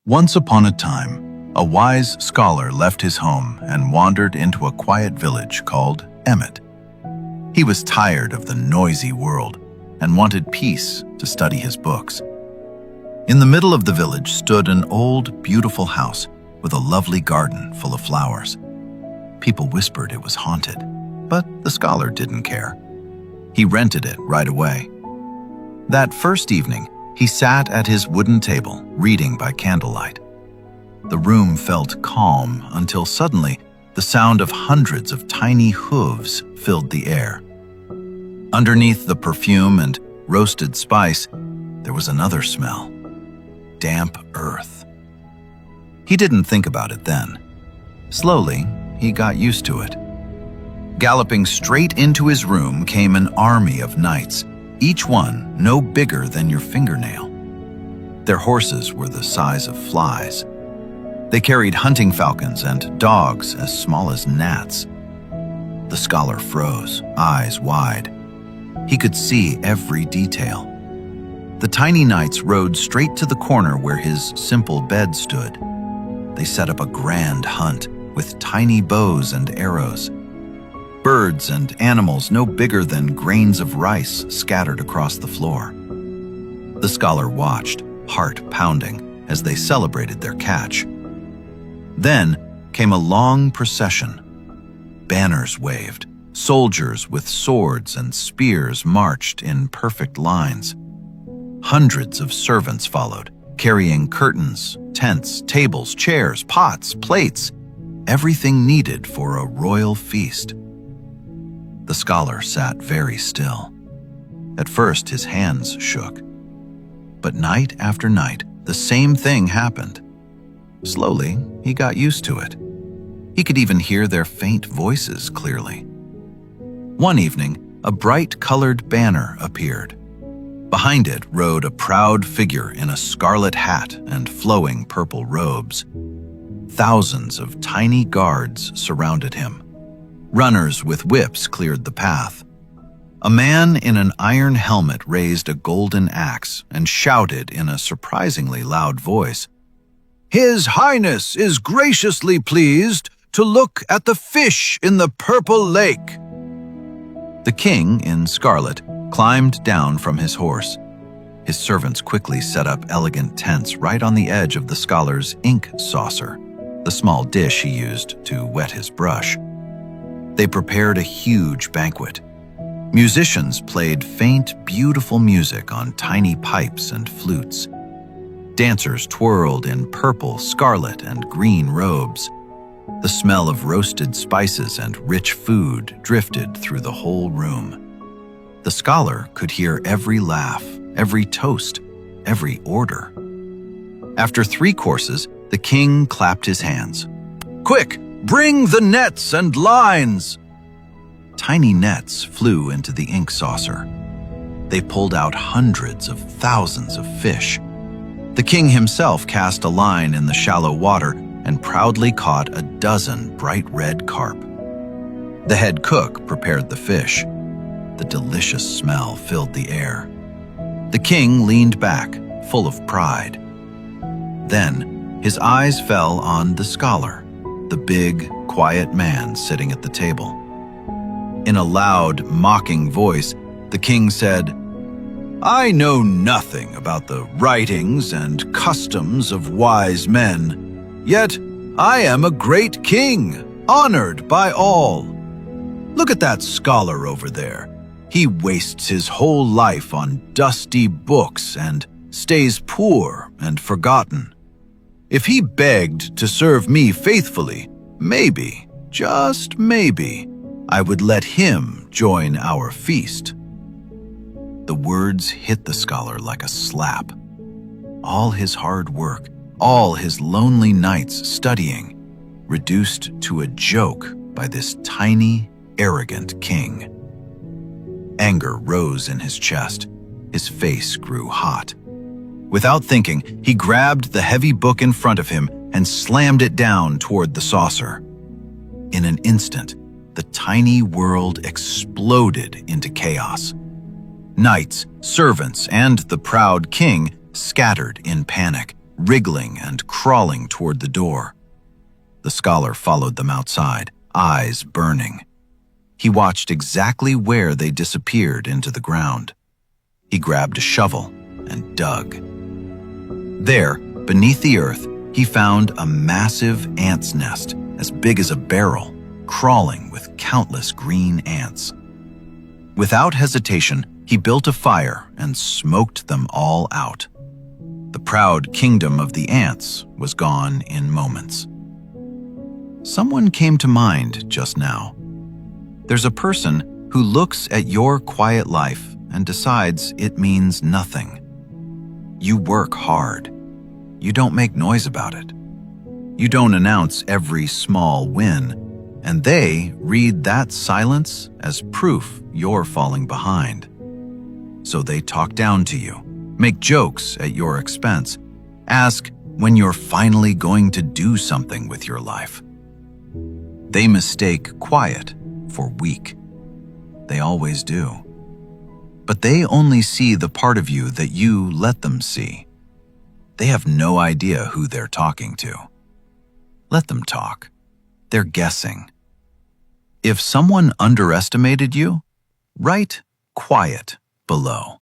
Once upon a time, a wise scholar left his home and wandered into a quiet village called Emmet. He was tired of the noisy world and wanted peace to study his books. In the middle of the village stood an old, beautiful house with a lovely garden full of flowers. People whispered it was haunted, but the scholar didn't care. He rented it right away. That first evening, he sat at his wooden table, reading by candlelight. The room felt calm until suddenly the sound of hundreds of tiny hooves filled the air. Underneath the perfume and roasted spice, there was another smell: damp earth. He didn't think about it then. Slowly, he got used to it. Galloping straight into his room came an army of knights, each one no bigger than your fingernail. Their horses were the size of flies. They carried hunting falcons and dogs as small as gnats. The scholar froze, eyes wide. He could see every detail. The tiny knights rode straight to the corner where his simple bed stood. They set up a grand hunt with tiny bows and arrows. Birds and animals no bigger than grains of rice scattered across the floor. The scholar watched, heart pounding, as they celebrated their catch. Then came a long procession. Banners waved. Soldiers with swords and spears marched in perfect lines. Hundreds of servants followed, carrying curtains, tents, tables, chairs, pots, plates, everything needed for a royal feast. The scholar sat very still. At first, his hands shook. But night after night, the same thing happened. Slowly, he got used to it. He could even hear their faint voices clearly. One evening, a bright-colored banner appeared. Behind it rode a proud figure in a scarlet hat and flowing purple robes. Thousands of tiny guards surrounded him. Runners with whips cleared the path. A man in an iron helmet raised a golden axe and shouted in a surprisingly loud voice, "His Highness is graciously pleased to look at the fish in the purple lake." The king, in scarlet, climbed down from his horse. His servants quickly set up elegant tents right on the edge of the scholar's ink saucer, the small dish he used to wet his brush. They prepared a huge banquet. Musicians played faint, beautiful music on tiny pipes and flutes. Dancers twirled in purple, scarlet, and green robes. The smell of roasted spices and rich food drifted through the whole room. The scholar could hear every laugh, every toast, every order. After 3 courses, the king clapped his hands. "Quick! Bring the nets and lines!" Tiny nets flew into the ink saucer. They pulled out hundreds of thousands of fish. The king himself cast a line in the shallow water and proudly caught a dozen bright red carp. The head cook prepared the fish. The delicious smell filled the air. The king leaned back, full of pride. Then his eyes fell on the scholar, the big, quiet man sitting at the table. In a loud, mocking voice, the king said, "I know nothing about the writings and customs of wise men, yet I am a great king, honored by all. Look at that scholar over there. He wastes his whole life on dusty books and stays poor and forgotten. If he begged to serve me faithfully, maybe, just maybe, I would let him join our feast." The words hit the scholar like a slap. All his hard work, all his lonely nights studying, reduced to a joke by this tiny, arrogant king. Anger rose in his chest. His face grew hot. Without thinking, he grabbed the heavy book in front of him and slammed it down toward the saucer. In an instant, the tiny world exploded into chaos. Knights, servants, and the proud king scattered in panic. wriggling and crawling toward the door. The scholar followed them outside, eyes burning. He watched exactly where they disappeared into the ground. He grabbed a shovel and dug. There, beneath the earth, he found a massive ant's nest, as big as a barrel, crawling with countless green ants. Without hesitation, he built a fire and smoked them all out. The proud kingdom of the ants was gone in moments. Someone came to mind just now. There's a person who looks at your quiet life and decides it means nothing. You work hard. You don't make noise about it. You don't announce every small win, and they read that silence as proof you're falling behind. So they talk down to you, make jokes at your expense, ask when you're finally going to do something with your life. They mistake quiet for weak. They always do. But they only see the part of you that you let them see. They have no idea who they're talking to. Let them talk. They're guessing. If someone underestimated you, write quiet below.